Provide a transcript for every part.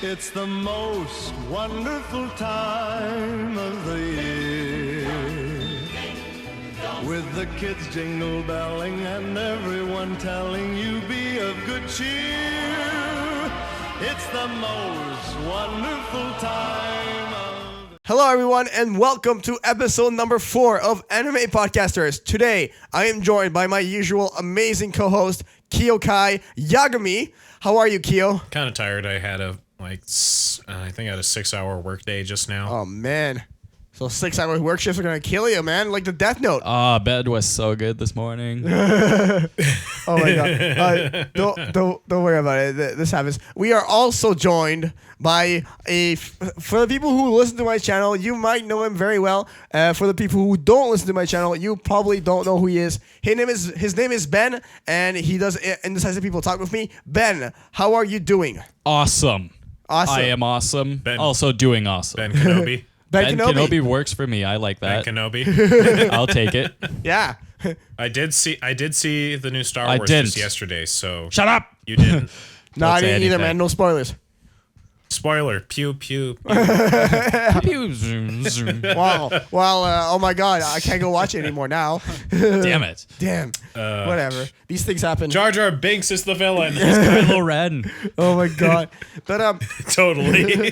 It's the most wonderful time of the year, with the kids jingle belling and everyone telling you be of good cheer. It's the most wonderful time of... Hello everyone and welcome to episode number 4 of Anime Podcasters. Today I am joined by my usual amazing co-host Kyokai Yagami. How are you, Kyo? Kind of tired. I had I think I had a 6-hour workday just now. Oh man. So 6-hour work shifts are gonna kill you, man. Like the Death Note. Bed was so good this morning. Oh my god. Don't worry about it. This happens. We are also joined by for the people who listen to my channel, you might know him very well. For the people who don't listen to my channel, you probably don't know who he is. His name is Ben, and he does Indecisive People Talk with me. Ben, how are you doing? Awesome. Awesome. I am awesome. Ben. Also doing awesome. Ben Kenobi. Ben Kenobi. works for me. I like that. Ben Kenobi. I'll take it. Yeah. I did see the new Star I Wars didn't. just yesterday, so Shut up. you didn't. No, Don't I say didn't either, anything. man. No spoilers. Spoiler. Pew pew. Zoom, zoom. Wow. Well, oh my god, I can't go watch it anymore now. Damn it. Damn. Whatever. These things happen. Jar Jar Binks is the villain. Kylo Ren. Oh my god. But Totally.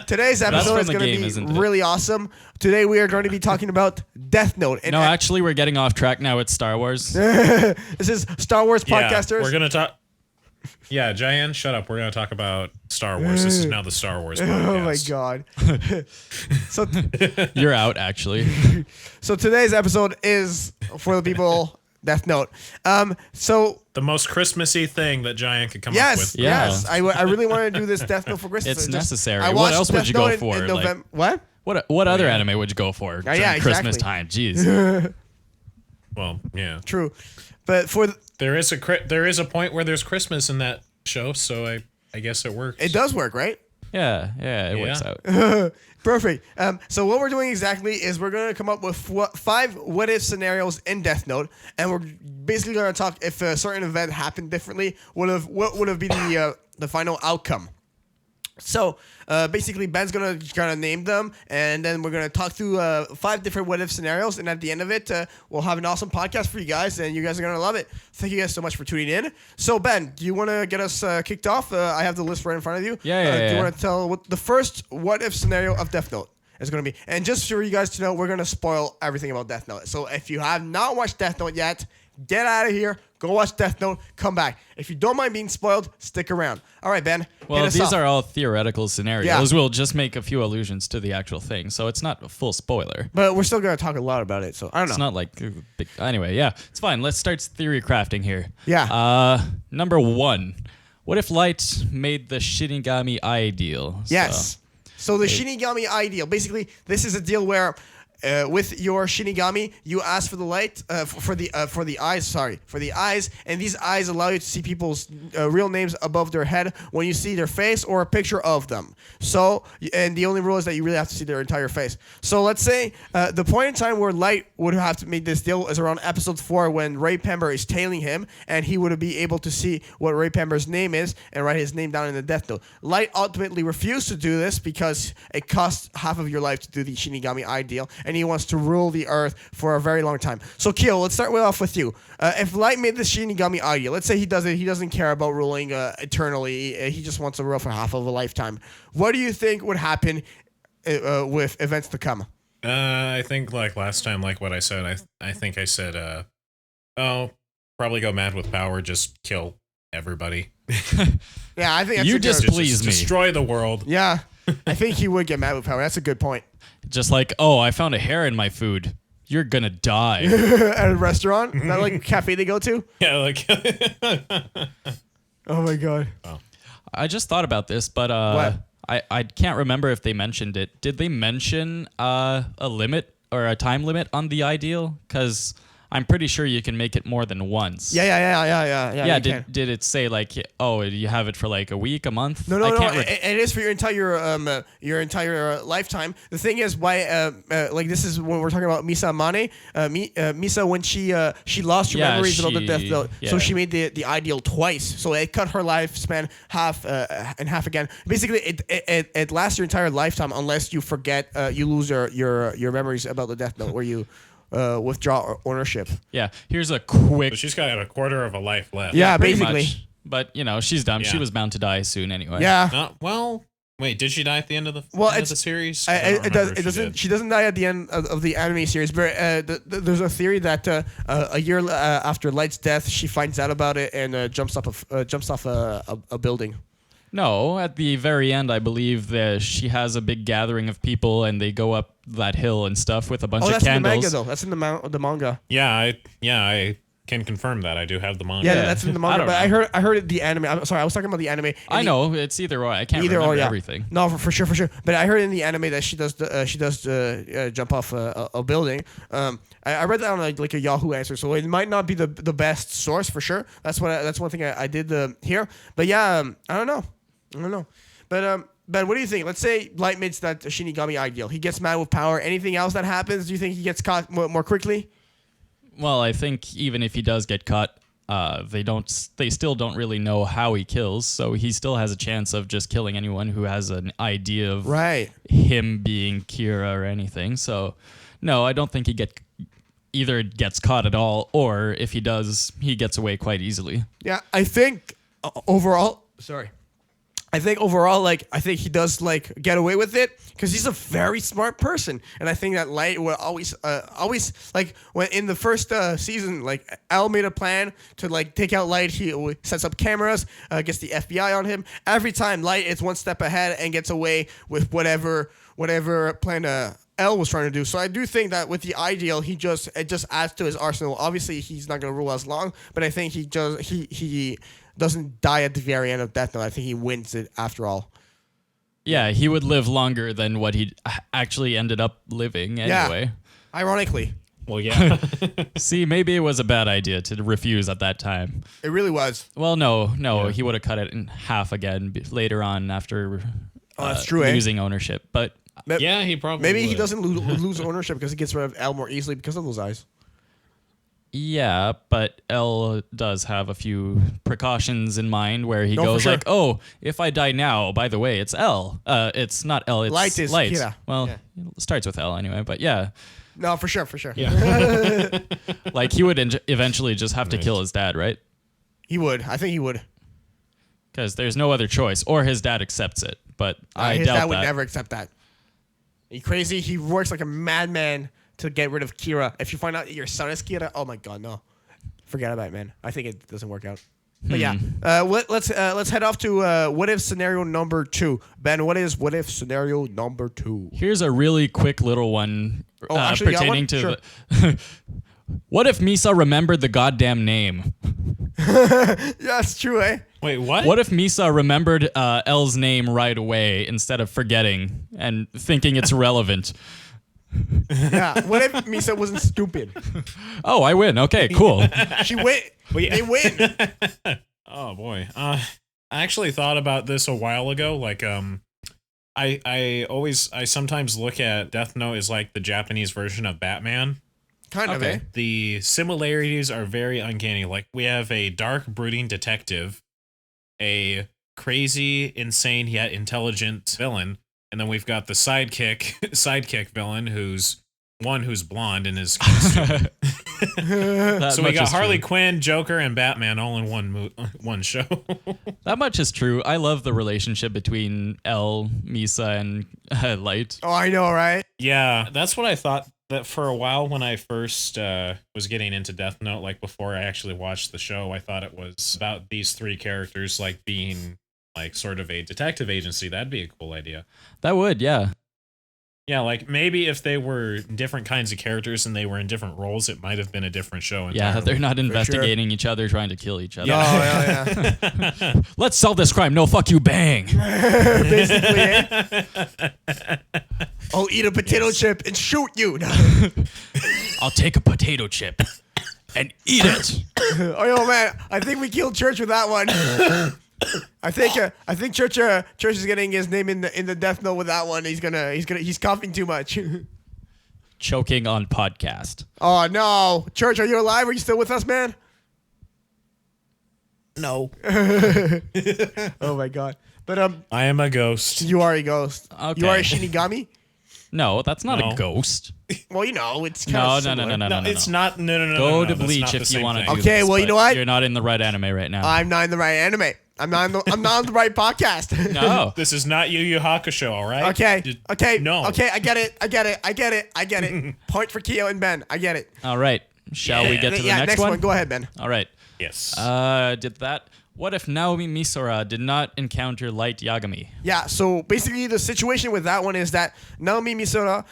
today's episode from is the going game, to isn't be it? really awesome. Today we are going to be talking about Death Note. And No, actually, we're getting off track now. It's Star Wars. this is Star Wars Yeah, Podcasters. we're gonna talk. Yeah, Jaian, shut up. We're gonna talk about Star Wars. This is now the Star Wars podcast. Oh my god. so You're out, actually. so today's episode is for the people Death Note. So The most Christmassy thing that Jaian could come up yes, with. Yeah. yes, I really wanted to do this Death Note for Christmas. It's It just- necessary. I What watched else would Death you go Note for, in like- November. What? What other anime would you go for during yeah, Christmas exactly. time? Jeez. Well, yeah. True, but There is a point where there's Christmas in that show, so I guess it works. it does work, right? Yeah, it works Yeah. out. Perfect. So what we're doing exactly is we're going to come up with 5 what-if scenarios in Death Note, and we're basically going to talk if a certain event happened differently, what would have been the final outcome. So basically, Ben's going to kind of name them, and then we're going to talk through 5 different what-if scenarios, and at the end of it, we'll have an awesome podcast for you guys, and you guys are going to love it. Thank you guys so much for tuning in. So, Ben, do you want to get us kicked off? I have the list right in front of you. Yeah. Do you want to tell what the first what-if scenario of Death Note is going to be? And just for you guys to know, we're going to spoil everything about Death Note. So if you have not watched Death Note yet, get out of here. Go watch Death Note. Come back. If you don't mind being spoiled, stick around. All right, Ben. Well, these are all theoretical scenarios. Yeah. We'll just make a few allusions to the actual thing, so it's not a full spoiler. But we're still going to talk a lot about it, so I don't know. It's not like big. Anyway, yeah, it's fine. Let's start theory crafting here. Yeah. Number 1. What if Light made the Shinigami ideal? Yes. So the Shinigami ideal. Basically, this is a deal where with your Shinigami, you ask for the light, for the eyes, and these eyes allow you to see people's real names above their head when you see their face or a picture of them. So, and the only rule is that you really have to see their entire face. So let's say the point in time where Light would have to make this deal is around episode 4 when Ray Pember is tailing him, and he would be able to see what Ray Pember's name is and write his name down in the Death Note. Light ultimately refused to do this because it costs half of your life to do the Shinigami ideal, and he wants to rule the earth for a very long time. So, Kyo, let's start off with you. If Light made the Shinigami ideal, let's say he doesn't care about ruling eternally. He just wants to rule for half of a lifetime. What do you think would happen with events to come? I think like last time, like what I said, I think I said, probably go mad with power, just kill everybody. Yeah, I think that's You a good- just please me. Destroy the world. Yeah, I think he would get mad with power. That's a good point. Just like, oh, I found a hair in my food. You're gonna die. At a restaurant, that like a cafe they go to. Yeah, like Oh my god. I just thought about this, but What? I can't remember if they mentioned it. Did they mention a limit or a time limit on the ideal? Because I'm pretty sure you can make it more than once. Yeah. Yeah, you did it say like, oh, you have it for like a week, a month? No. I can't It is for your entire lifetime. The thing is, why like this is when we're talking about Misa Mane. Misa, when she lost her memories about the death note, so she made the ideal twice. So it cut her lifespan in half again. Basically, it lasts your entire lifetime unless you forget, you lose your memories about the death note, where you withdraw ownership. Yeah, here's a quick. So she's got a quarter of a life left. Yeah, pretty basically. much. But you know, she's done. Yeah. She was bound to die soon anyway. Yeah. Well, wait, did she die at the end of the series? She doesn't die at the end of the anime series, but there's a theory that a year after Light's death, she finds out about it and jumps off a building. No, at the very end, I believe that she has a big gathering of people, and they go up that hill and stuff with a bunch of that's candles. in the manga, though. That's in the manga. Yeah, I can confirm that. I do have the manga. Yeah, that's in the manga. I But don't I heard the anime. I'm sorry, I was talking about the anime. I know it's either or. I can't remember everything. No, for sure. But I heard in the anime that she does jump off a building. I read that on like a Yahoo answer, so it might not be the best source for sure. That's one thing I did hear. But yeah, I don't know. But Ben, what do you think? Let's say Light makes that Shinigami ideal. He gets mad with power. Anything else that happens? Do you think he gets caught more quickly? Well, I think even if he does get caught, they still don't really know how he kills, so he still has a chance of just killing anyone who has an idea of him being Kira or anything. So, no, I don't think he either gets caught at all, or if he does, he gets away quite easily. Yeah, I think overall, I think he does get away with it because he's a very smart person, and I think that Light will always when in the first season, L made a plan to take out Light. He sets up cameras, gets the FBI on him. Every time Light is one step ahead and gets away with whatever plan L was trying to do. So I do think that with the ideal, it just adds to his arsenal. Obviously, he's not going to rule as long, but I think he doesn't die at the very end of Death Note. I think he wins it after all. Yeah, he would live longer than what he actually ended up living anyway. Yeah, ironically. Well, yeah. See, maybe it was a bad idea to refuse at that time. It really was. Well, no, he would have cut it in half again later on after that's true, losing ownership. But yeah, he probably maybe would. he doesn't lose ownership because he gets rid of L more easily because of those eyes. Yeah, but L does have a few precautions in mind where he goes for sure. like, oh, if I die now, by the way, it's L. It's not L, it's Light is Kira. Well, Yeah. it starts with L anyway, but yeah. No, for sure. Yeah. Like he would eventually just have to kill his dad, right? He would. I think he would. Because there's no other choice, or his dad accepts it, but I his doubt dad would that. never accept that. Are you crazy? He works like a madman to get rid of Kira. If you find out your son is Kira, oh my god, no. Forget about it, man. I think it doesn't work out. But yeah, let's head off to what if scenario number 2. Ben, what if scenario number 2? Here's a really quick little one actually, pertaining you got one? to the what if Misa remembered the goddamn name? Yeah, it's true, eh? Wait, what? What if Misa remembered L's name right away instead of forgetting and thinking it's relevant? Yeah. What if Misa wasn't stupid? Oh, I win. Okay, cool. She win. They win. Oh boy. I actually thought about this a while ago. I sometimes look at Death Note as like the Japanese version of Batman. Kind of, eh? The similarities are very uncanny. Like, we have a dark, brooding detective, a crazy, insane yet intelligent villain, and then we've got the sidekick villain who's blonde and is kind of stupid. So we got Harley Quinn, Joker, and Batman all in one show. That much is true. I love the relationship between L, Misa, and Light. Oh, I know, right? Yeah, that's what I thought. That for a while when I first was getting into Death Note, like before I actually watched the show, I thought it was about these 3 characters like being like sort of a detective agency. That'd be a cool idea. That would, yeah. Yeah, like maybe if they were different kinds of characters and they were in different roles, it might have been a different show entirely. Yeah, they're not investigating each other, trying to kill each other. Yeah. Oh, yeah. Let's solve this crime. No, fuck you, bang. Basically, eh? I'll eat a potato chip and shoot you. I'll take a potato chip and eat it. Oh, yo, man, I think we killed Church with that one. I think Church is getting his name in the death note with that one. He's coughing too much. Choking on podcast. Oh no, Church, are you alive? Are you still with us, man? No. Oh my god. But I am a ghost. you are a ghost. Okay. You are a Shinigami? No, that's not No. a ghost. Well, it's kind of No. It's not. No. Go to that's Bleach not the if you same want to thing. do Okay, this, well, you but know what? You're not in the right anime right now. I'm not in the right anime. I'm not on the right podcast. No. This is not Yu Yu Hakusho, all right? Okay. No. Okay, I get it. Point for Kyo and Ben. I get it. All right. Shall we get to the next one? Go ahead, Ben. All right. Yes. Did that. What if Naomi Misora did not encounter Light Yagami? Yeah, so basically the situation with that one is that Naomi Misora,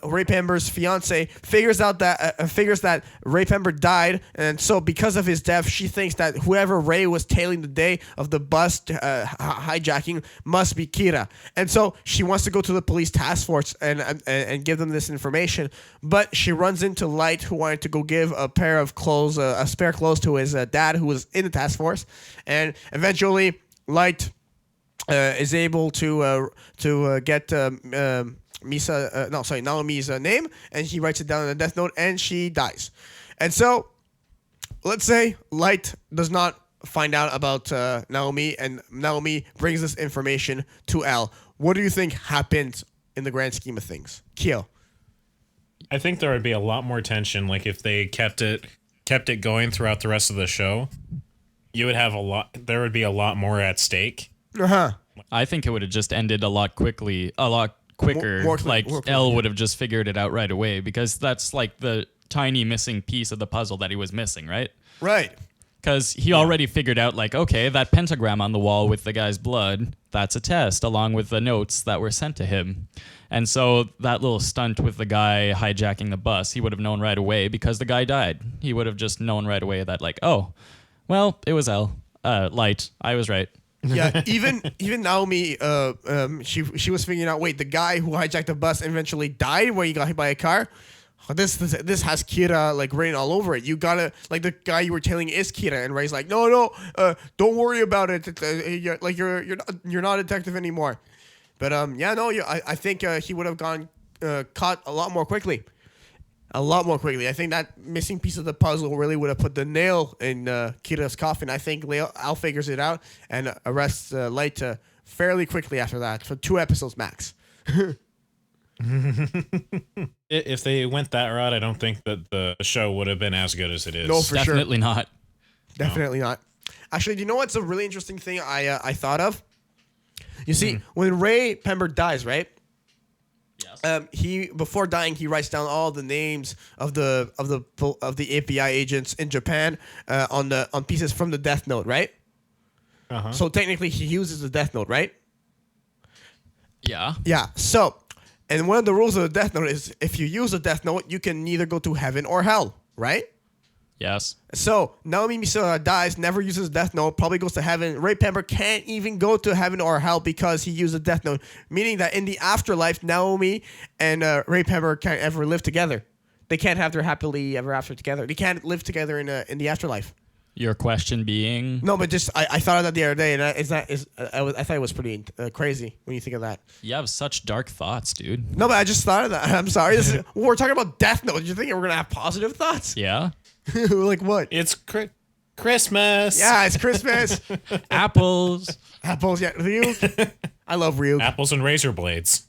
Ray Pember's fiance, figures that Ray Pember died, and so because of his death, she thinks that whoever Ray was tailing the day of the bus hijacking must be Kira, and so she wants to go to the police task force and give them this information, but she runs into Light, who wanted to go give a pair of clothes, a spare clothes to his dad, who was in the task force. And eventually, Light is able to get Naomi's name, and he writes it down in a death note, and she dies. And so, let's say Light does not find out about Naomi, and Naomi brings this information to L. What do you think happened in the grand scheme of things? Kyo. I think there would be a lot more tension, like if they kept it going throughout the rest of the show. You would have there would be a lot more at stake. I think it would have just ended a lot quicker. More Elle would have just figured it out right away, because that's like the tiny missing piece of the puzzle that he was missing, right? Right. Because he already figured out, like, okay, that pentagram on the wall with the guy's blood, that's a test, along with the notes that were sent to him. And so that little stunt with the guy hijacking the bus, he would have known right away because the guy died. He would have just known right away that, like, oh, well, it was Light. I was right. Yeah, even Naomi, she was figuring out. Wait, the guy who hijacked the bus eventually died when he got hit by a car. Oh, this has Kira like written all over it. You gotta like the guy you were telling is Kira, and Ray's like, no, don't worry about it. You're not a detective anymore. But I think he would have gone caught a lot more quickly. I think that missing piece of the puzzle really would have put the nail in Kira's coffin. I think Al figures it out and arrests Light fairly quickly after that, for 2 episodes max. If they went that route, I don't think that the show would have been as good as it is. No, for sure. Definitely not. Definitely not. Actually, do you know what's a really interesting thing I thought of? You see, when Ray Pember dies, right? Yes. He before dying, he writes down all the names of the FBI agents in Japan on pieces from the Death Note, right? Uh-huh. So technically, he uses the Death Note, right? Yeah. Yeah. So, and one of the rules of the Death Note is if you use the Death Note, you can neither go to heaven or hell, right? Yes. So Naomi Misora dies, never uses Death Note, probably goes to heaven. Ray Pember can't even go to heaven or hell because he used a Death Note, meaning that in the afterlife, Naomi and Ray Pember can't ever live together. They can't have their happily ever after together. They can't live together in the afterlife. Your question being? No, but just I thought of that the other day, and I thought it was pretty crazy when you think of that. You have such dark thoughts, dude. No, but I just thought of that. I'm sorry. We're talking about Death Note. You think we're gonna have positive thoughts? Yeah. Like what? It's Christmas. Yeah, it's Christmas. Apples. Apples. Yeah, Ryuk. I love Ryuk. Apples and razor blades.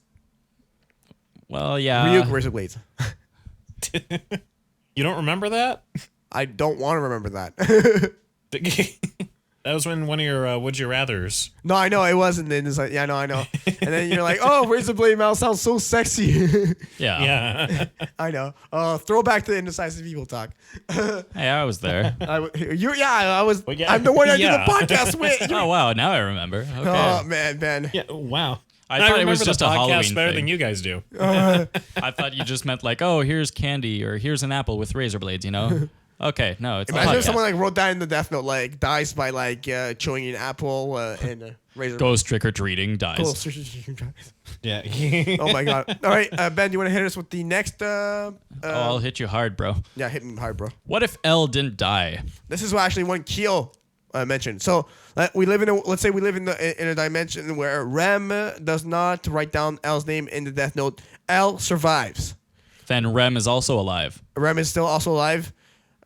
Well, yeah. Ryuk razor blades. You don't remember that? I don't want to remember that. That was when one of your Would You Rathers. No, I know it wasn't. It's like, yeah, no, I know. And then you're like, oh, razor blade mouth sounds so sexy. Yeah. I know. Throwback to indecisive people talk. Hey, I was there. I was. Well, yeah. I'm the one I Yeah. did the podcast with. Oh, wow. Now I remember. Okay. Oh man, Ben. Yeah. Wow. I thought it remember was just the a podcast Halloween better thing. than you guys do. I thought you just meant like, oh, here's candy or here's an apple with razor blades, you know? Okay, no, it's Imagine a if someone like wrote that in the Death Note, like dies by like chewing an apple and Goes trick-or-treating, dies. Goes trick-or-treating, dies. Yeah. Oh my god. All right, Ben, you want to hit us with the next? I'll hit you hard, bro. Yeah, hit me hard, bro. What if L didn't die? This is what actually one Keel mentioned. So we live in let's say we live in a dimension where Rem does not write down L's name in the death note. L survives. Then Rem is also alive. Rem is still also alive.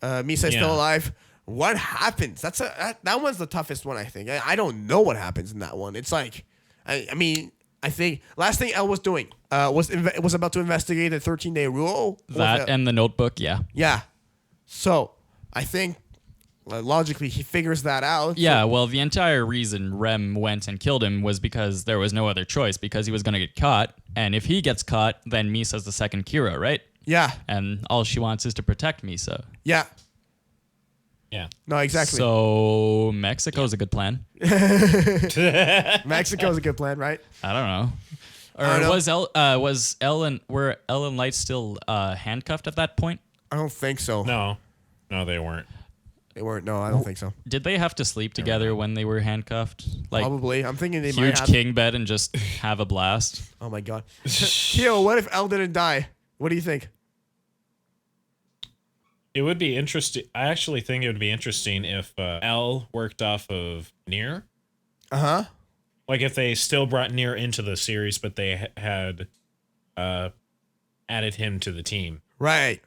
Misa is still alive. What happens? That one's the toughest one, I think. I don't know what happens in that one. It's like, I mean, I think last thing L was doing was about to investigate the 13-day rule. That and the notebook, yeah. Yeah. So I think logically he figures that out. Yeah, well, the entire reason Rem went and killed him was because there was no other choice, because he was going to get caught. And if he gets caught, then Misa's the second Kira, right? Yeah. And all she wants is to protect Misa. Yeah. Yeah. No, exactly. So Mexico's a good plan. Mexico's a good plan, right? I don't know. Or was were Elle and Light still handcuffed at that point? I don't think so. No, they weren't. They weren't. No, I don't think so. Did they have to sleep together when they were handcuffed? Like probably. I'm thinking they might huge have king bed and just have a blast. Oh my god. Keo, what if Elle didn't die? What do you think? It would be interesting. I actually think it would be interesting if L worked off of Nier. Uh-huh. Like if they still brought Nier into the series, but they had added him to the team. Right.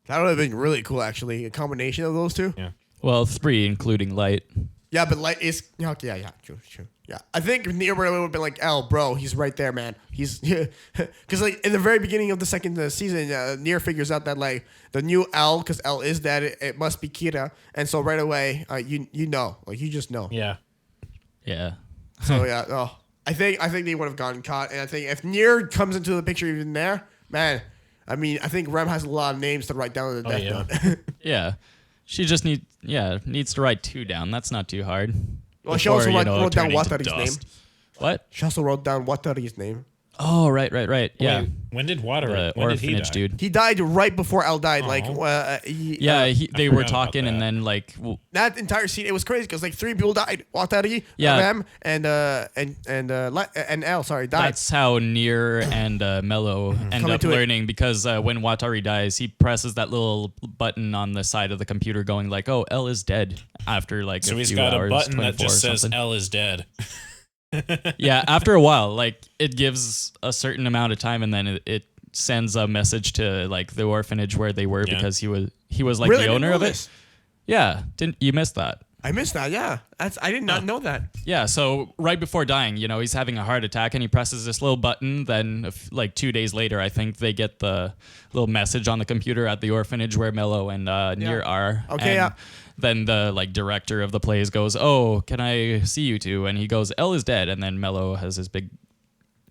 That would have been really cool, actually. A combination of those two. Yeah. Well, 3, including Light. Yeah, but Light is... Okay, yeah, true. Yeah, I think Nier would have been like, "L, bro, he's right there, man. He's..." Because like in the very beginning of the second season, Nier figures out that like the new L, because L is dead, it must be Kira. And so right away, you know. Like, you just know. Yeah. Yeah. So yeah, I think they would have gotten caught, and I think if Nier comes into the picture even there, man, I mean, I think Rem has a lot of names to write down in the death note. Yeah, she just needs to write 2 down. That's not too hard. Well, she also wrote down Watari's name. What? She also wrote down Watari's name. Oh, right. Yeah. Wait, when did Watari? The orphanage dude. He died right before L died. Like, they were talking, and then like that entire scene, it was crazy because like 3 people died. Watari, Rem, and L. Sorry, died. That's how Nier and Mello end up learning, because when Watari dies, he presses that little button on the side of the computer, going like, "Oh, L is dead." After like so a he's few got hours, a button that just says something. L is dead. Yeah, after a while, like it gives a certain amount of time, and then it sends a message to like the orphanage where they were, because he was like really? the owner of this? it. Yeah, didn't you miss that? I missed that. Yeah, I did not know that. Yeah, so right before dying, he's having a heart attack, and he presses this little button. Then, like 2 days later, I think they get the little message on the computer at the orphanage where Mello and Nier are. Okay, and then the like director of the plays goes, "Oh, can I see you two?" And he goes, "L is dead." And then Mello has his big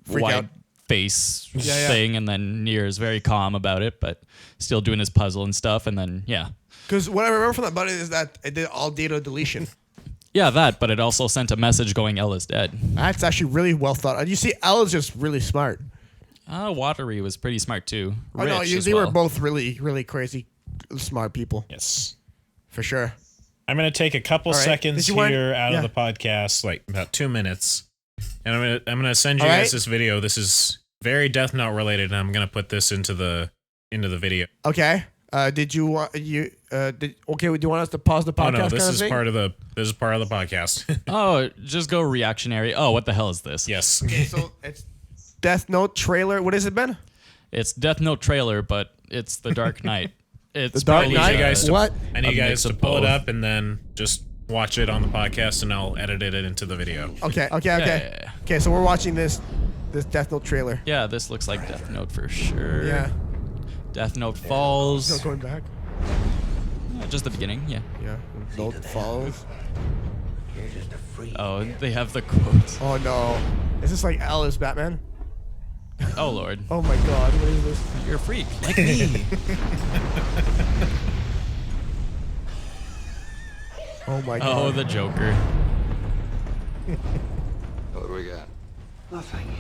wide face thing, and then Nier is very calm about it, but still doing his puzzle and stuff. And then because what I remember from that button is that it did all data deletion. Yeah, but it also sent a message going, "L is dead." That's actually really well thought. And you see, L is just really smart. Watari was pretty smart too. Oh no, they were both really, really crazy, smart people. Yes, for sure. I'm gonna take a couple seconds here out of the podcast, like about 2 minutes, and I'm gonna send you guys this video. This is very Death Note related, and I'm gonna put this into the video. Okay. Did you want do you want us to pause the podcast? Oh no, this is part of the podcast. Oh, just go reactionary. Oh, what the hell is this? Yes. Okay, so it's Death Note trailer. What is it, Ben? It's Death Note trailer, but it's the Dark Knight. It's the Dark Knight. I need you guys to pull it up and then just watch it on the podcast, and I'll edit it into the video. Okay. Yeah. Okay, so we're watching this Death Note trailer. Yeah, this looks like Death Note for sure. Yeah. Death Note falls. Still going back. Just the beginning. Yeah. Yeah. Note falls. Oh, they have the quotes. Oh no. Is this like Alice Batman? Oh lord. Oh my god, what is this? You're a freak, like me. Oh my god. Oh, the Joker. What do we got? Nothing.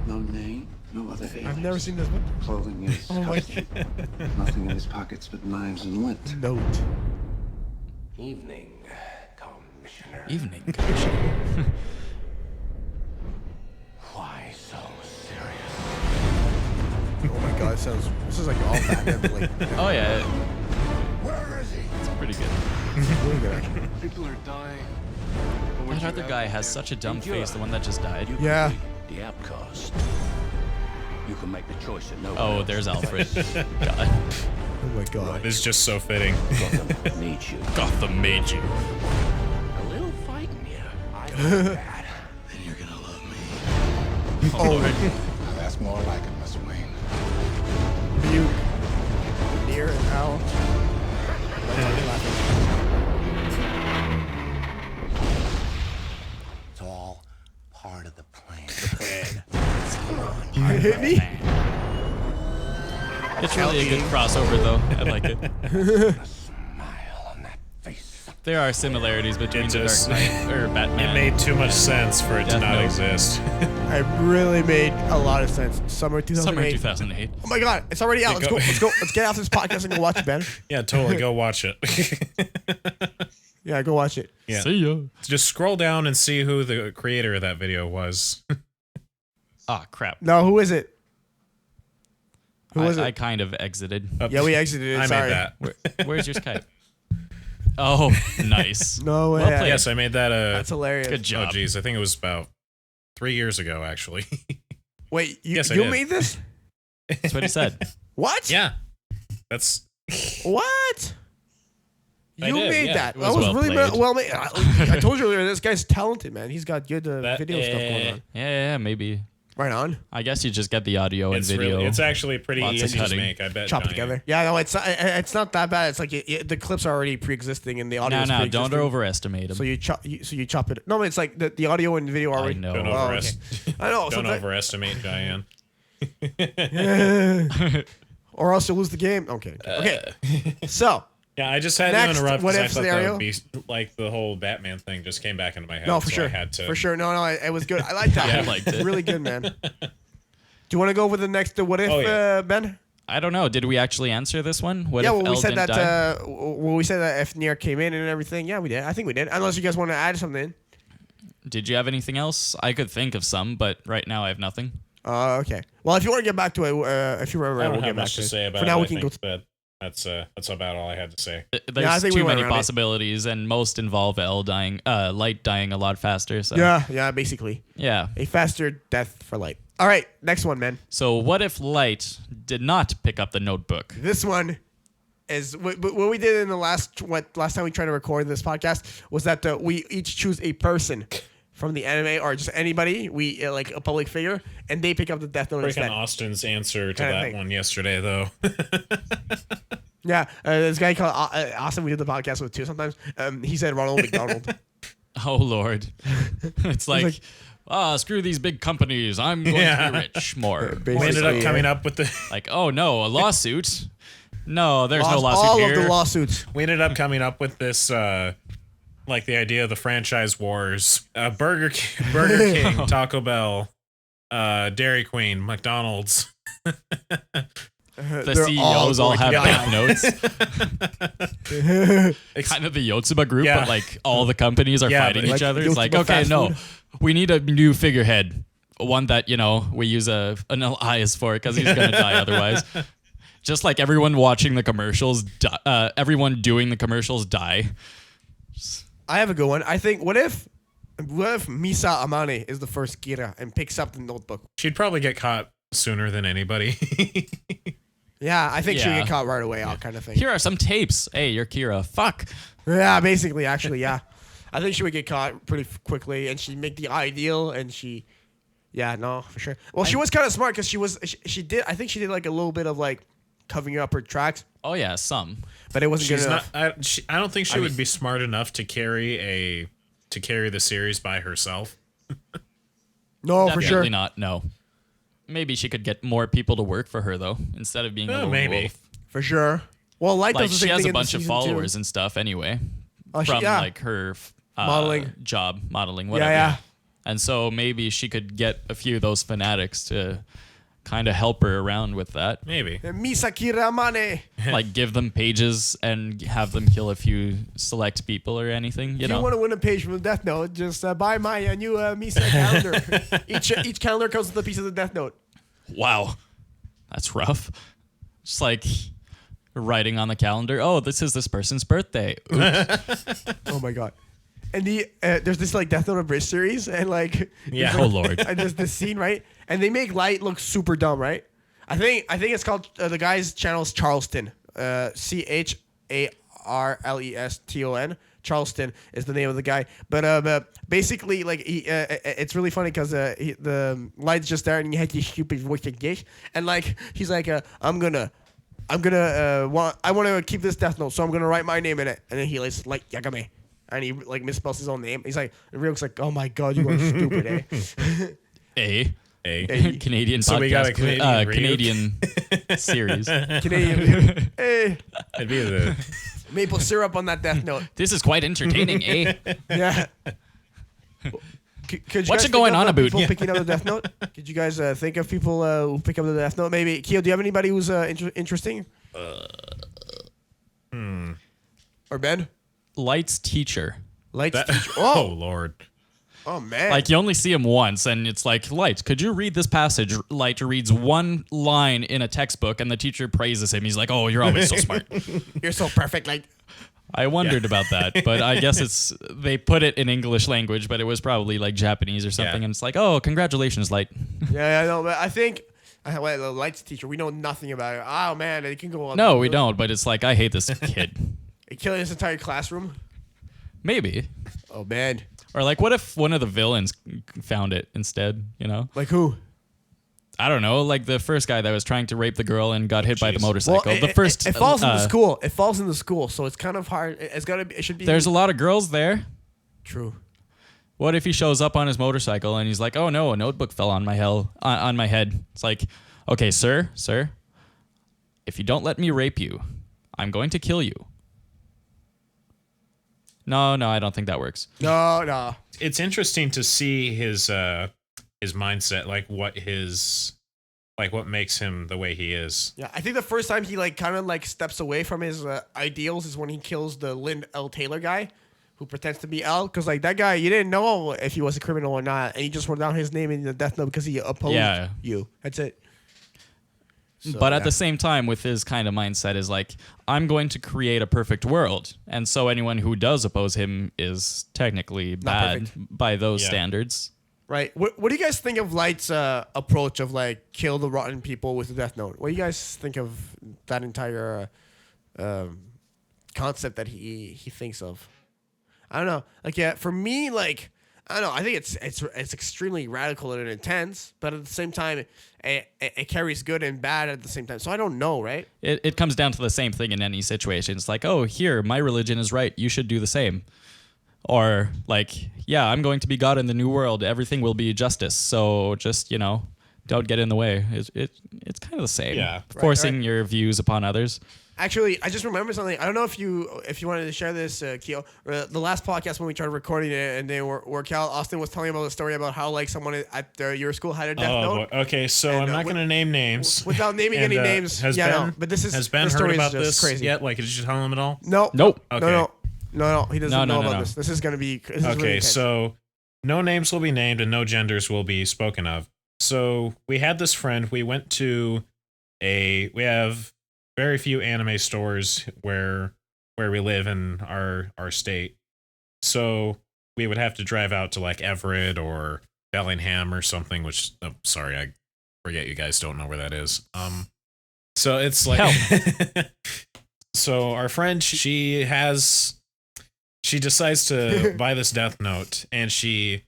No name, no other age. I've never seen this one. Clothing is Oh my nothing in his pockets but knives and lint. Note. Evening, Commissioner. Evening, Commissioner. this is like all Batman. Like, Oh yeah, Where is he? it's pretty good. really good actually. People are dying. That other guy has such a dumb face. The one that just died. Yeah. The outcast. You can make the choice that no one Oh, else. there's Alfred. God. Oh my god. This is just so fitting. Gotham needs you. Gotham made you. A little fight in here. I like that. Then you're gonna love me. Oh, Lord. Now that's more like it, Mr. Wayne. You. Near and Al. It's all part of the plan. Hit me? It's really a good crossover, though. I like it. A smile on that face. There are similarities between the Dark just- Knight or Batman. It made too much sense for it to Death not Note. exist. It really made a lot of sense. Summer 2008. Summer 2008. Oh my god, it's already out. Let's go. Let's go. Let's get off this podcast and go watch it, Ben. Yeah, totally. Go watch it. Yeah, go watch it. Yeah. See ya. Just scroll down and see who the creator of that video was. Ah, crap. No, who is it? Who was I it? kind of exited. Yeah, we exited it. I Sorry. made that. Where's your Skype? Oh, nice. No way. Well played. Yes, I made that. That's hilarious. Good Oh, job. geez. I think it was about 3 years ago, actually. Wait, you, Yes, I you did. made this? That's what he said. What? Yeah. That's. What? I You did, made yeah. that. It That was was well really played. well made. I told you earlier, this guy's talented, man. He's got good That- video stuff going on. Yeah, maybe. Right on. I guess you just get the audio and It's video. really. It's actually pretty Lots of easy to cutting. make. I bet. Chop Jaian. together. Yeah, no, it's not that bad. It's like the clips are already pre-existing and the audio no, is don't pre-existing. overestimate him. So you chop it. No, it's like the audio and the video are already. know. Don't Oh, okay. I know. Don't sometimes- overestimate Jaian. Or else you'll lose the game. Okay. Okay. So Yeah, I just had Next, to interrupt what because I if thought scenario? that would be like the whole Batman thing just came back into my head. no, for so sure. I had to. For sure. No, it was good. I like that. Yeah, I liked it. Really good, man. Do you want to go with the next what if, Oh, yeah. Ben? I don't know. Did we actually answer this one? What Yeah, if well, we Elle said didn't that. die? Well, we said that if Nier came in and everything. Yeah, we did. I think we did. Unless you guys want to add something. Did you have anything else? I could think of some, but right now I have nothing. Okay. Well, if you want to get back to it, if you remember, I don't we'll have get back much to to it. say about For now, it. we can go. but that's about all I had to say. There's I think we too went many around it. possibilities, and most involve Elle dying, Light dying a lot faster. So Yeah, basically yeah. a faster death for Light. All right, next one, man. So what if Light did not pick up the notebook? This one is what we did in the last time we tried to record this podcast was that we each choose a person from the anime or just anybody we like a public figure and they pick up the death note Freaking instead. Austin's answer to Kinda that thing. one yesterday, though. Yeah, this guy called Austin. We did the podcast with too. Sometimes he said Ronald McDonald. Oh Lord, it's like, screw these big companies. I'm going to be rich more. We ended up coming up with Like, oh no, a lawsuit? No, there's no Lost lawsuit all here. of the lawsuits. We ended up coming up with this, like the idea of the franchise wars: Burger King, Taco Bell, Dairy Queen, McDonald's. The They're CEOs all going have together. death notes. Kind of the Yotsuba group, Yeah. but like all the companies are Yeah, fighting but each like other. It's like, Yotsuba okay, fast no, food. we need a new figurehead, one that we use an alias for because he's gonna die otherwise. Just like everyone watching the commercials, everyone doing the commercials die. I have a good one. I think what if Misa Amane is the first Kira and picks up the notebook? She'd probably get caught sooner than anybody. Yeah, I think she would Yeah. get caught right away, all kind of thing. Here are some tapes. Hey, you're Kira. Fuck. Yeah, basically, actually, yeah. I think she would get caught pretty quickly, and she'd make the ideal, and yeah, no, for sure. Well, she was kind of smart because she did. I think she did like a little bit of like covering up her tracks, Oh yeah, some. but it wasn't She's good not. enough. I don't think she would be smart enough to carry the series by herself. No, for Definitely sure. not. No. Maybe she could get more people to work for her though, instead of being a lone maybe. wolf. For sure. Well, Light Like does the she same has thing a in bunch of season followers 2. and stuff anyway, Oh, from yeah. like her Modeling. modeling, whatever. yeah. And so maybe she could get a few of those fanatics to kind of help her around with that. Maybe. Misa Kira Amane. Like give them pages and have them kill a few select people or anything. You If know. you want to win a page from the Death Note, just buy my new Misa calendar. Each calendar comes with a piece of the Death Note. Wow. That's rough. Just like writing on the calendar. Oh, this is this person's birthday. Oops. Oh my god. And there's this like Death Note Abridged series, and like Yeah. Oh Lord. and there's this scene, right? And they make Light look super dumb, right? I think it's called the guy's channel is Charleston. CHARLESTON. Charleston is the name of the guy. But basically, like it's really funny because the Light's just there, and he had this stupid voice like this, and like he's like, I want to keep this Death Note, so I'm gonna write my name in it, and then he like Yagame. And he like misspells his own name. He's like, Ryuk's like, oh my god, you are stupid, eh? A. Canadian So podcast. we got a Canadian Canadian series. Canadian. Eh. It'd be the Maple syrup on that Death Note. This is quite entertaining, eh? Yeah. Could you What's guys going think on of about? people picking up the Death Note? Could you guys think of people who pick up the Death Note? Maybe Keo, do you have anybody who's interesting? Or Ben? Light's teacher. Light's teacher. oh Oh, Lord. oh man. Like you only see him once, and it's like, Light, could you read this passage? Light reads one line in a textbook, and the teacher praises him. He's like, "Oh, you're always so smart." You're so perfect. Like, I wondered about that, but I guess they put it in English language, but it was probably like Japanese or something, Yeah. and it's like, "Oh, congratulations, Light." yeah, I know, but I think the Light's teacher. We know nothing about it. Oh man, it can go on. No, we don't. But it's like, I hate this kid. Killing this entire classroom. Maybe. Oh man. Or like, what if one of the villains found it instead? You know, Like who? I don't know. Like the first guy that was trying to rape the girl and got hit by the Jeez. motorcycle. Well, the first. it falls in the school. It falls in the school, so it's kind of hard. It's gotta be. It should be. There's a lot of girls there. True. What if he shows up on his motorcycle and he's like, "Oh no, a notebook fell on my on my head." It's like, "Okay, sir, if you don't let me rape you, I'm going to kill you." No, I don't think that works. No. It's interesting to see his mindset, like what makes him the way he is. Yeah, I think the first time he like kind of like steps away from his ideals is when he kills the Lynn L. Taylor guy, who pretends to be L, because like that guy, you didn't know if he was a criminal or not, and he just wrote down his name in the Death Note because he opposed you. That's it. So, But at yeah. the same time, with his kind of mindset is like, I'm going to create a perfect world. And so anyone who does oppose him is technically bad perfect. by those Yeah. standards. Right. What do you guys think of Light's approach of like kill the rotten people with the Death Note? What do you guys think of that entire concept that he thinks of? I don't know. Like, yeah, for me, like, I don't know. I think it's extremely radical and intense, but at the same time, it carries good and bad at the same time. So I don't know, right? It comes down to the same thing in any situation. It's like, oh, here, my religion is right. You should do the same. Or like, yeah, I'm going to be God in the new world. Everything will be justice. So just, don't get in the way. It's kind of the same. Yeah. Forcing your views upon others. Actually, I just remember something. I don't know if you wanted to share this, Keo. The last podcast when we tried recording it, and then where Cal Austin was telling about a story about how like someone at your school had a Death Note. Boy. Okay, so And, I'm not going to name names. Without naming any names. Has yeah, Ben, no, but this is has Ben this heard story about is just this crazy. yet? Like, did you tell him at all? No. Nope. Okay. No, he doesn't know about No. this. This is gonna be this is Okay, really intense. so no names will be named and no genders will be spoken of. So we had this friend. We went to we have very few anime stores where we live in our state. So we would have to drive out to like Everett or Bellingham or something, which sorry, I forget you guys don't know where that is. So it's like so our friend she decides to buy this Death Note, and she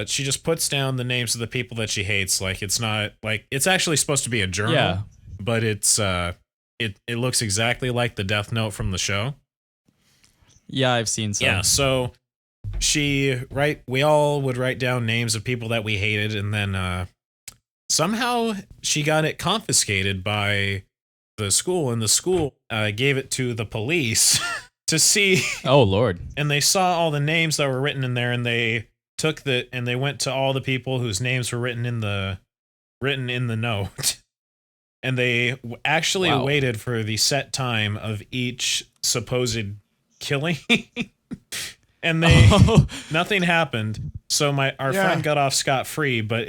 just puts down the names of the people that she hates. Like it's not like it's actually supposed to be a journal, but it's it looks exactly like the Death Note from the show. Yeah, I've seen some. Yeah, so we all would write down names of people that we hated, and then somehow she got it confiscated by the school, and the school gave it to the police to see. Oh Lord! And they saw all the names that were written in there, and they took and they went to all the people whose names were written in the note, and they actually waited for the set time of each supposed killing, and nothing happened. So our friend got off scot-free, but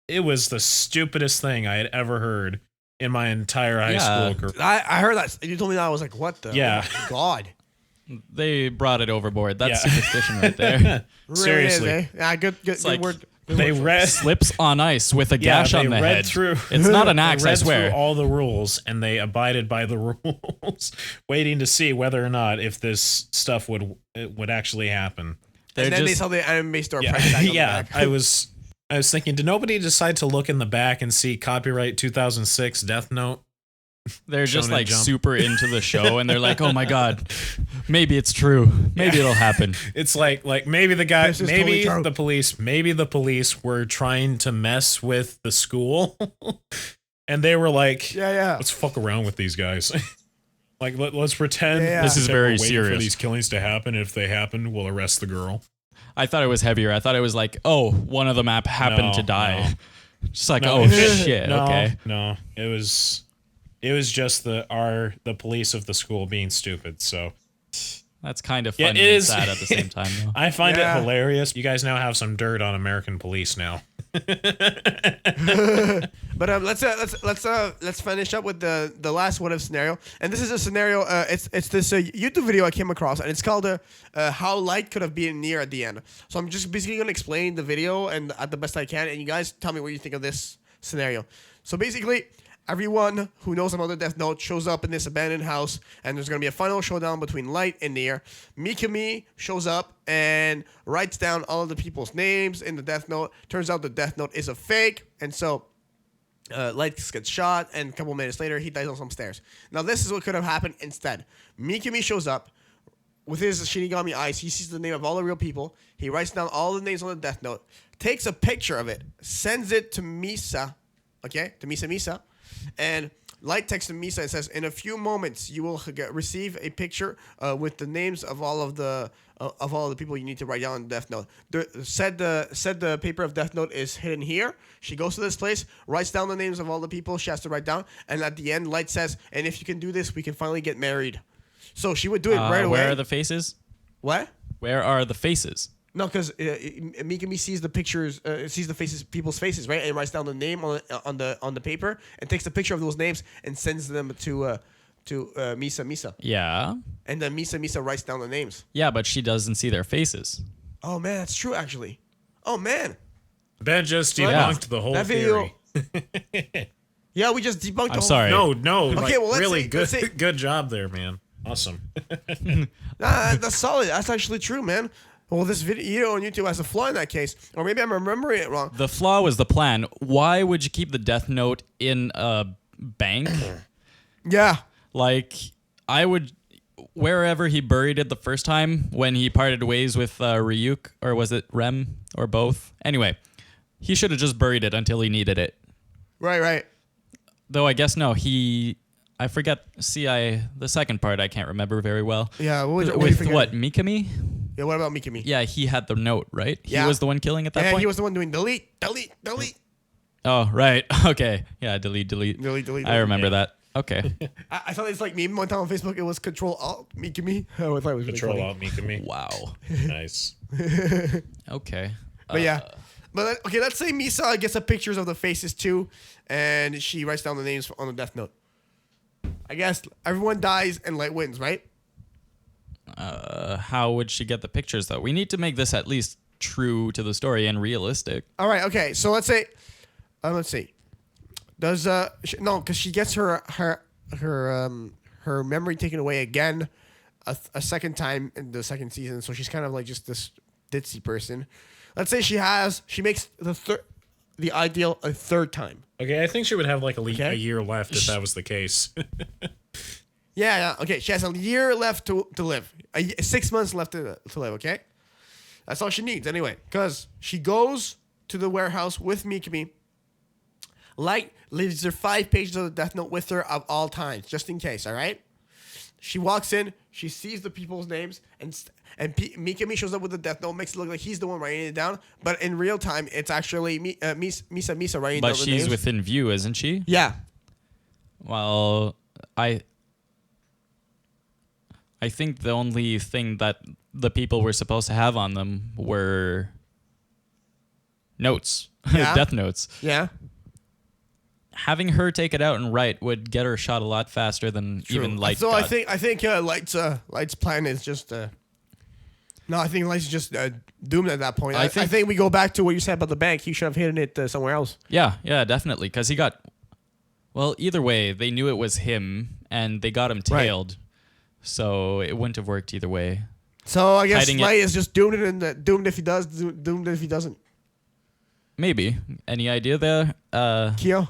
it was the stupidest thing I had ever heard in my entire high school career. I heard that. You told me that. I was like, what the? Yeah. Oh my God. They brought it overboard. That's superstition right there. Really Seriously. is, eh? Yeah, good like word. They read Slips on ice with a gash on the head. It's not an axe, they read I swear. through all the rules and they abided by the rules, waiting to see whether or not if this stuff would actually happen. And then they saw the anime store price tag on the Yeah, back. I was thinking, did nobody decide to look in the back and see copyright 2006 Death Note? They're just Shonen like Jump. super into the show, and they're like, "Oh my god, maybe it's true. Maybe it'll happen." It's like maybe the guy, This is maybe totally true. maybe the police were trying to mess with the school, and they were like, Yeah. let's fuck around with these guys. Like let's pretend This is that very we're waiting serious. for these killings to happen. If they happen, we'll arrest the girl. I thought it was heavier. I thought it was like, "Oh, one of the map happened No, to die." no. Just like, No. "Oh shit." No, Okay. no, it was just the police of the school being stupid. So That's kind of Yeah, funny it and is. sad at the same time, though. I find Yeah. it hilarious. You guys now have some dirt on American police now. But let's finish up with the last what if scenario. And this is a scenario. It's this YouTube video I came across, and it's called "How Light Could Have Been Near at the End." So I'm just basically gonna explain the video and at the best I can, and you guys tell me what you think of this scenario. So basically, everyone who knows about the Death Note shows up in this abandoned house, and there's gonna be a final showdown between Light and Nier. Mikami shows up and writes down all of the people's names in the Death Note. Turns out the Death Note is a fake, and so Light gets shot, and a couple minutes later, he dies on some stairs. Now, this is what could have happened instead. Mikami shows up with his Shinigami eyes. He sees the name of all the real people. He writes down all the names on the Death Note, takes a picture of it, sends it to Misa, to Misa, and Light texts to Misa and says, "In a few moments, you will receive a picture with the names of all of the people you need to write down on Death Note." Said the paper of Death Note is hidden here. She goes to this place, writes down the names of all the people she has to write down, and at the end, Light says, "And if you can do this, we can finally get married." So she would do it right away. Where are the faces? What? Where are the faces? No, because Mikami sees the pictures, sees the faces, people's faces, right, and writes down the name on the paper, and takes a picture of those names and sends them to Misa, Yeah. and then Misa writes down the names. Yeah, but she doesn't see their faces. Oh man, that's true actually. Oh man, Ben just Yeah. debunked the whole that video. video. Yeah, we just debunked. I'm sorry. No, Okay, well, let's really say- good, let's say- good job there, man. Awesome. Nah, that's solid. That's actually true, man. Well, this video on YouTube has a flaw in that case, or maybe I'm remembering it wrong. The flaw was the plan. Why would you keep the Death Note in a bank? Yeah. Like, I would, wherever he buried it the first time when he parted ways with Ryuk, or was it Rem, or both? Anyway, he should have just buried it until he needed it. Right. Though I guess no, I forget. The second part I can't remember very well. Yeah. What With what, Mikami? Yeah. What about Mikami? Yeah, he had the note, right? Yeah. He was the one killing at that Yeah, point? he was the one doing delete. Oh, right. Okay. Yeah, delete. I remember that. Okay. I thought it's like meme one time on Facebook. It was Control Alt Mikami. Oh, I thought it was really Control funny. out Mikami. Wow. Nice. Okay. But yeah. But okay, let's say Misa gets the pictures of the faces too, and she writes down the names on the Death Note. I guess everyone dies and Light wins, right? How would she get the pictures, though? We need to make this at least true to the story and realistic. All right. Okay. So let's say, let's see. Does no? Because she gets her memory taken away again, a second time in the second season. So she's kind of like just this ditzy person. Let's say she makes the ideal a third time. Okay, I think she would have like a Okay. year left if that was the case. Yeah. Okay. She has a year left to live. 6 months left to live. Okay. That's all she needs anyway. Because she goes to the warehouse with Mikami. Light leaves her 5 pages of the Death Note with her at all times, just in case. All right. She walks in. She sees the people's names, and Mikami shows up with the Death Note. Makes it look like he's the one writing it down, but in real time, it's actually Misa writing down But the names. she's within view, isn't she? Yeah. Well, I think the only thing that the people were supposed to have on them were notes death notes. Yeah. Having her take it out and write would get her shot a lot faster than even Light. So got. I think Light's plan is just no, I think Light's just doomed at that point. I think we go back to what you said about the bank. He should have hidden it somewhere else. Yeah, definitely, because he got. Well, either way, they knew it was him, and they got him tailed, so it wouldn't have worked either way. So I guess Light is just doomed, and doomed if he does, doomed if he doesn't. Maybe. Any idea there, Kyo?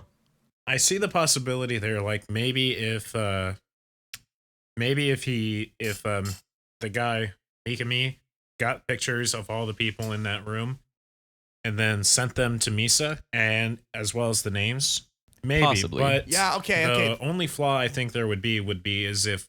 I see the possibility there. Like maybe if the guy Mikami got pictures of all the people in that room and then sent them to Misa, and as well as the names. Maybe, possibly. But yeah, okay. The only flaw I think there would be as if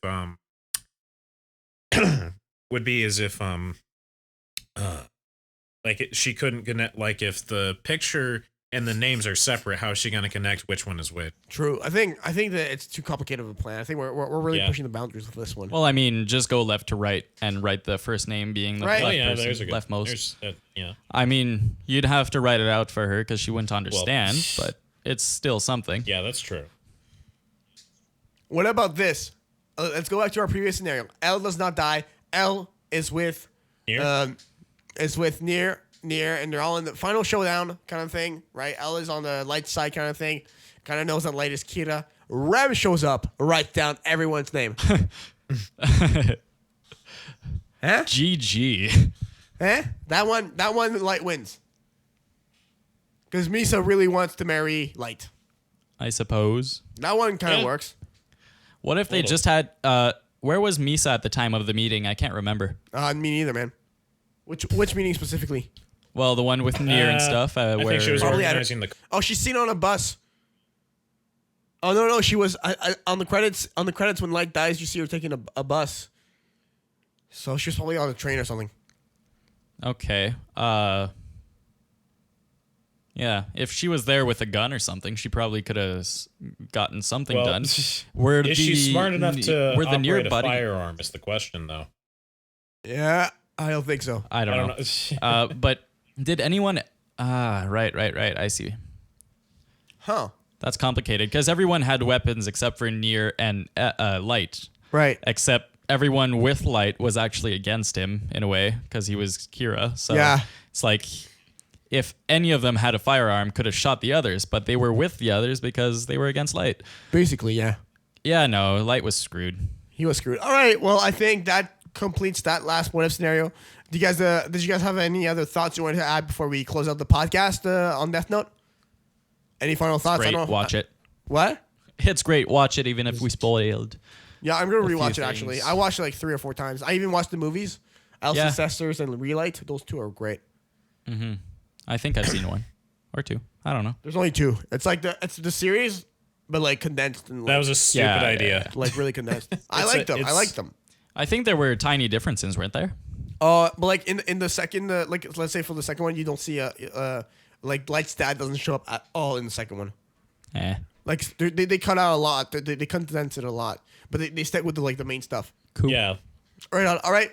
she couldn't connect. Like if the picture and the names are separate, how is she going to connect which one is which? True. I think that it's too complicated of a plan. I think we're really pushing the boundaries with this one. Well, I mean, just go left to right and write the first name being the left person, there's a good, leftmost. Yeah. I mean, you'd have to write it out for her because she wouldn't understand, but it's still something. Yeah, that's true. What about this? Let's go back to our previous scenario. L does not die. L is with Nier, and they're all in the final showdown kind of thing, right? L is on the Light side kind of thing. Kind of knows that Light is Kira. Rem shows up, writes down everyone's name. Huh? GG. Eh? That one Light wins. Because Misa really wants to marry Light. I suppose. That one kind of works. What if they just had... where was Misa at the time of the meeting? I can't remember. Me neither, man. Which meeting specifically? Well, the one with Nier and stuff. I think she was organizing the... Oh, she's seen on a bus. Oh, no, she was... on the credits when Light dies, you see her taking a bus. So she was probably on a train or something. Okay. Yeah, if she was there with a gun or something, she probably could have gotten something done. Is she smart enough to operate a firearm is the question, though. Yeah, I don't think so. I don't know. But did anyone... right. I see. Huh. That's complicated, because everyone had weapons except for Nier and Light. Right. Except everyone with Light was actually against him, in a way, because he was Kira. So yeah. It's like... if any of them had a firearm, could have shot the others, but they were with the others because they were against Light. Basically, yeah. Yeah, no, Light was screwed. He was screwed. All right, well, I think that completes that last what if scenario. Did you guys have any other thoughts you wanted to add before we close out the podcast on Death Note? Any final thoughts? Great, I don't know. watch it. What? It's great. Watch it, even if we spoiled. Yeah, I'm gonna rewatch it actually. I watched it like 3 or 4 times. I even watched the movies, Elsa Sisters and Relight. Those 2 are great. Mm-hmm. I think I've seen 1 or 2. I don't know. There's only 2. It's like the series, but like condensed and like, that was a stupid idea. Yeah. Like really condensed. I liked them. I think there were tiny differences, weren't there? But like in the second, like let's say for the second one, you don't see like Light's dad doesn't show up at all in the second one. Like they cut out a lot. They condense it a lot, but they stick with the main stuff. Cool. Yeah. All right.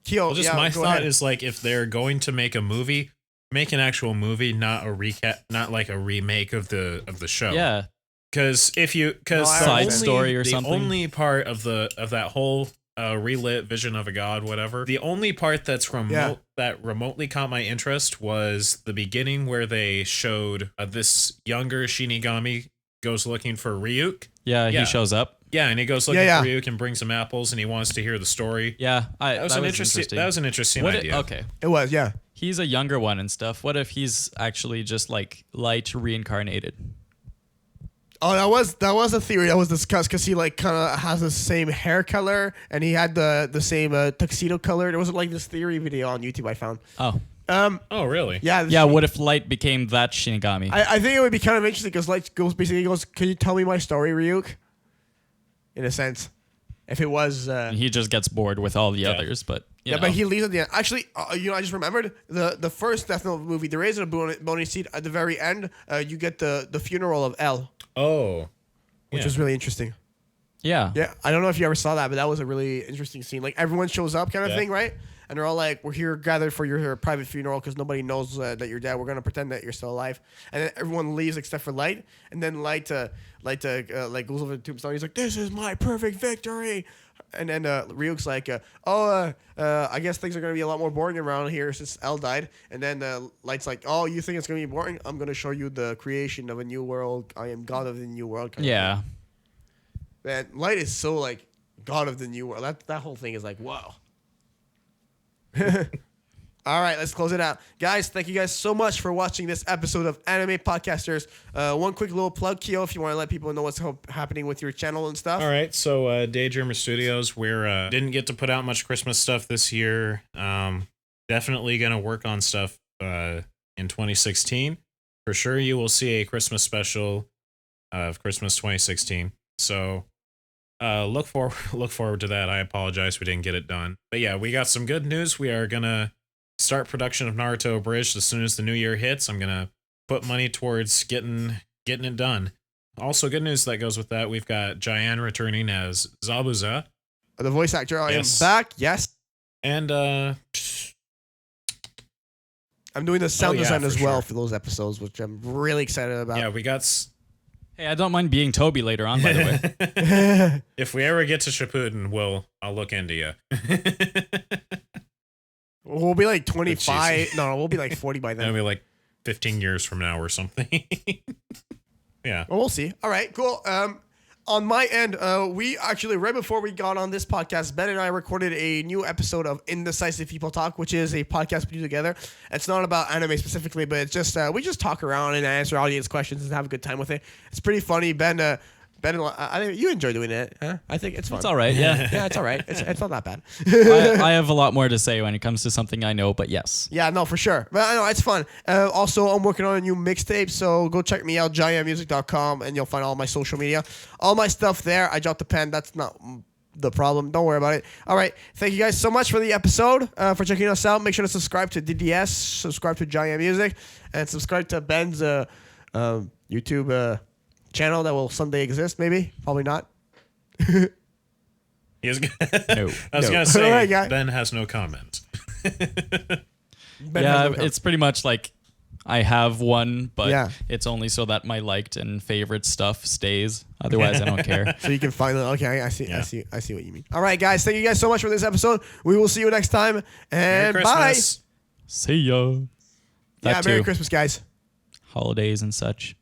Kyo. Well, just my thought is like if they're going to make a movie, make an actual movie, not a recap, not like a remake of the show. Yeah. Because side story or something. The only part of that whole relit Vision of a God, whatever. The only part that remotely caught my interest was the beginning where they showed this younger Shinigami goes looking for Ryuk. Yeah, he shows up. Yeah, and he goes looking for Ryuk and brings him apples, and he wants to hear the story. Yeah, that was an interesting idea. Okay, it was. Yeah, he's a younger one and stuff. What if he's actually just like Light reincarnated? Oh, that was a theory that was discussed because he like kind of has the same hair color and he had the same tuxedo color. There was like this theory video on YouTube I found. Oh. Oh really? Yeah. Yeah. What if Light became that Shinigami? I think it would be kind of interesting because Light goes, "Can you tell me my story, Ryuk?" In a sense, if it was, he just gets bored with all the others, but you know. But he leaves at the end. Actually, I just remembered the first Death Note movie. There is a bonus scene at the very end. You get the funeral of L. Oh, which was really interesting. Yeah. Yeah. I don't know if you ever saw that, but that was a really interesting scene. Like everyone shows up, kind of thing, right? and they're all like, "We're here gathered for your private funeral because nobody knows that you're dead. We're gonna pretend that you're still alive." And then everyone leaves except for Light, and then Light goes over the tombstone. He's like, "This is my perfect victory." And then Ryuk's like, I guess things are going to be a lot more boring around here since L died. And then Light's like, oh, you think it's going to be boring? I'm going to show you the creation of a new world. I am God of the new world. Yeah. Man, Light is so, like, God of the new world. That whole thing is like, wow. All right, let's close it out. Guys, thank you guys so much for watching this episode of Anime Podcasters. One quick little plug, Kyo, if you want to let people know what's happening with your channel and stuff. All right, so Daydreamer Studios, we're didn't get to put out much Christmas stuff this year. Definitely going to work on stuff in 2016. For sure, you will see a Christmas special of Christmas 2016. So look forward to that. I apologize we didn't get it done. But yeah, we got some good news. We are going to start production of Naruto Abridged as soon as the new year hits. I'm gonna put money towards getting it done. Also, good news that goes with that. We've got Jaian returning as Zabuza, the voice actor. I am back. Yes, and I'm doing the sound design as well for those episodes, which I'm really excited about. Yeah, we got. Hey, I don't mind being Toby later on, by the way. If we ever get to Shippuden, I'll look into you. We'll be like 25. No, we'll be like 40 by then. It'll be like 15 years from now or something. Yeah. Well, we'll see. All right, cool. On my end, we actually, right before we got on this podcast, Ben and I recorded a new episode of Indecisive People Talk, which is a podcast we do together. It's not about anime specifically, but it's just, we just talk around and answer audience questions and have a good time with it. It's pretty funny. Ben, I think you enjoy doing it, huh? I think it's fun. It's all right, yeah. Yeah, it's all right. It's not that bad. I have a lot more to say when it comes to something I know, but yes. Yeah, no, for sure. But I know it's fun. Also, I'm working on a new mixtape, so go check me out, jaianmusic.com, and you'll find all my social media. All my stuff there. I dropped the pen. That's not the problem. Don't worry about it. All right. Thank you guys so much for the episode, for checking us out. Make sure to subscribe to DDS, subscribe to Jaian Music, and subscribe to Ben's YouTube channel that will someday exist, maybe. Probably not. No. No. I was going to say, right, Ben has no comment. It's pretty much like I have one, but it's only so that my liked and favorite stuff stays. Otherwise, I don't care. So you can find it. Okay, I see what you mean. All right, guys. Thank you guys so much for this episode. We will see you next time. And bye. See ya. Merry Christmas, guys. Holidays and such.